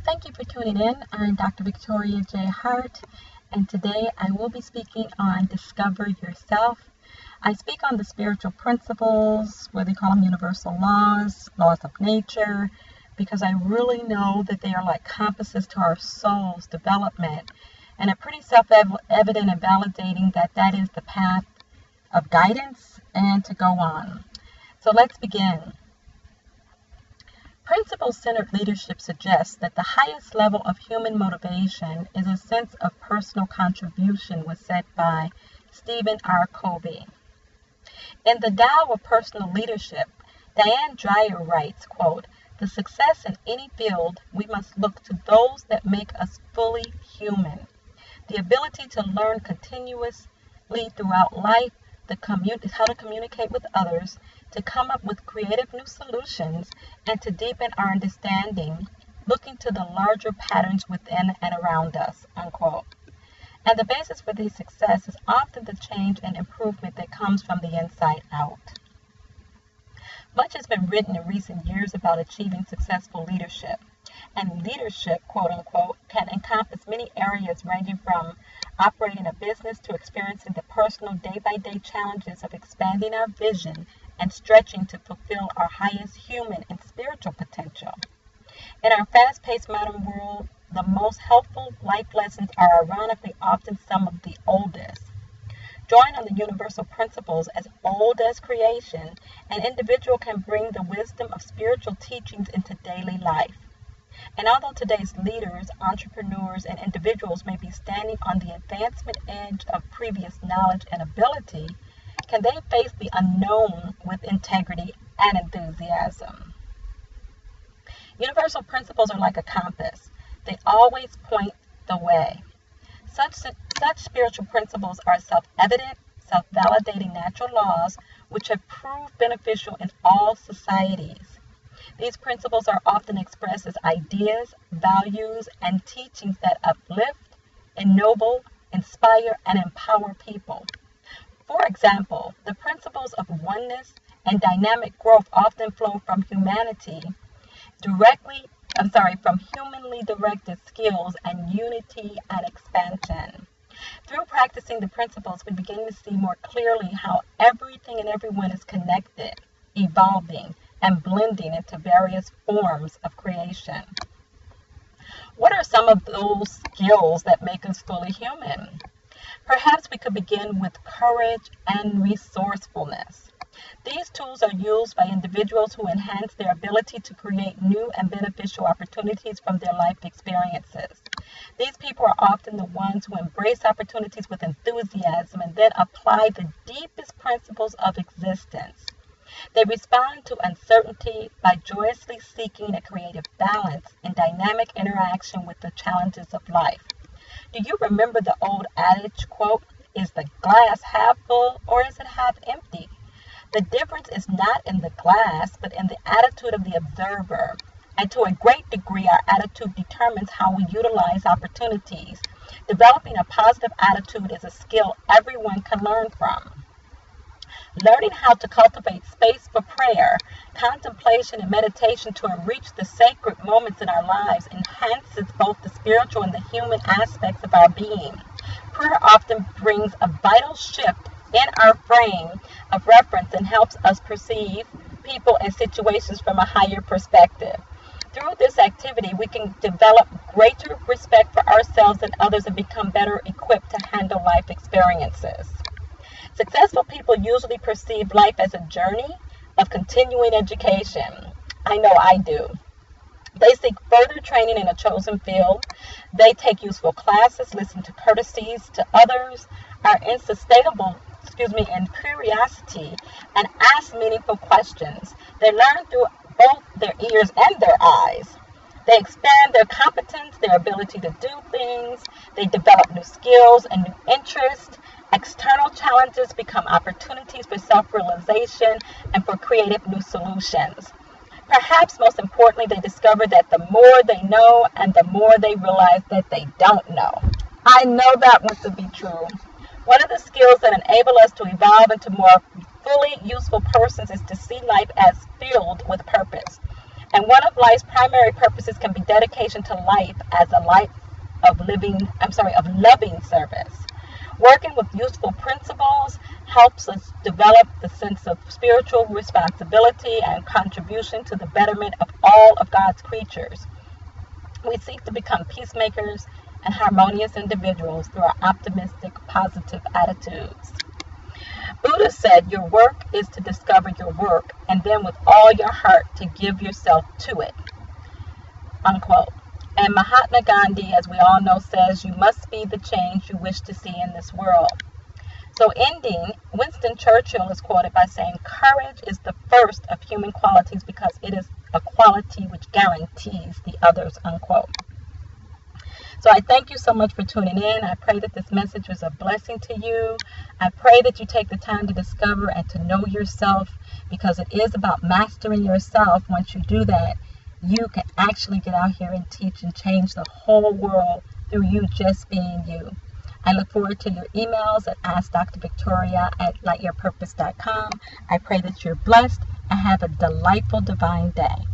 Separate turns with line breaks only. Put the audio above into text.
Thank you for tuning in. I'm Dr. Victoria J. Hart, and today I will be speaking on Discover Yourself. I speak on the spiritual principles, what they call them universal laws, laws of nature, because I really know that they are like compasses to our soul's development, and are pretty self-evident and validating that that is the path of guidance and to go on. So let's begin. Principle-centered leadership suggests that the highest level of human motivation is a sense of personal contribution, was said by Stephen R. Covey. In the Tao of Personal Leadership, Diane Dreyer writes, quote, "The success in any field, we must look to those that make us fully human. The ability to learn continuously throughout life, how to communicate with others, to come up with creative new solutions, and to deepen our understanding, looking to the larger patterns within and around us," unquote. And the basis for this success is often the change and improvement that comes from the inside out. Much has been written in recent years about achieving successful leadership. And leadership, quote unquote, can encompass many areas ranging from operating a business to experiencing the personal day-by-day challenges of expanding our vision and stretching to fulfill our highest human and spiritual potential. In our fast-paced modern world, the most helpful life lessons are ironically often some of the oldest. Drawing on the universal principles as old as creation, an individual can bring the wisdom of spiritual teachings into daily life. And although today's leaders, entrepreneurs, and individuals may be standing on the advancement edge of previous knowledge and ability, can they face the unknown with integrity and enthusiasm? Universal principles are like a compass. They always point the way. Such spiritual principles are self-evident, self-validating natural laws which have proved beneficial in all societies. These principles are often expressed as ideas, values, and teachings that uplift, ennoble, inspire, and empower people. For example, the principles of oneness and dynamic growth often flow from humanly directed skills and unity and expansion. Through practicing the principles, we begin to see more clearly how everything and everyone is connected, evolving, and blending into various forms of creation. What are some of those skills that make us fully human? Perhaps we could begin with courage and resourcefulness. These tools are used by individuals who enhance their ability to create new and beneficial opportunities from their life experiences. These people are often the ones who embrace opportunities with enthusiasm and then apply the deepest principles of existence. They respond to uncertainty by joyously seeking a creative balance and dynamic interaction with the challenges of life. Do you remember the old adage, quote, "Is the glass half full or is it half empty?" The difference is not in the glass, but in the attitude of the observer. And to a great degree, our attitude determines how we utilize opportunities. Developing a positive attitude is a skill everyone can learn from. Learning how to cultivate space for prayer, contemplation, and meditation to enrich the sacred moments in our lives enhances both the spiritual and the human aspects of our being. Prayer often brings a vital shift in our frame of reference and helps us perceive people and situations from a higher perspective. Through this activity, we can develop greater respect for ourselves and others and become better equipped to handle life experiences. Successful people usually perceive life as a journey of continuing education. I know I do. They seek further training in a chosen field. They take useful classes, listen to courtesies to others, are insatiable in curiosity, and ask meaningful questions. They learn through both their ears and their eyes. They expand their competence, their ability to do things. They develop new skills and new interests. External challenges become opportunities for self-realization and for creative new solutions. Perhaps most importantly, they discover that the more they know and the more they realize that they don't know. I know that one to be true. One of the skills that enable us to evolve into more fully useful persons is to see life as filled with purpose. And one of life's primary purposes can be dedication to life as a life of loving service. Working with useful principles helps us develop the sense of spiritual responsibility and contribution to the betterment of all of God's creatures. We seek to become peacemakers and harmonious individuals through our optimistic, positive attitudes. Buddha said, your work is to discover your work, and then with all your heart to give yourself to it. Unquote. And Mahatma Gandhi, as we all know, says, you must be the change you wish to see in this world. So ending, Winston Churchill is quoted by saying, courage is the first of human qualities because it is a quality which guarantees the others, unquote. So I thank you so much for tuning in. I pray that this message was a blessing to you. I pray that you take the time to discover and to know yourself, because it is about mastering yourself. Once you do that, you can actually get out here and teach and change the whole world through you just being you. I look forward to your emails at AskDrVictoria@lightyourpurpose.com. I pray that you're blessed and have a delightful divine day.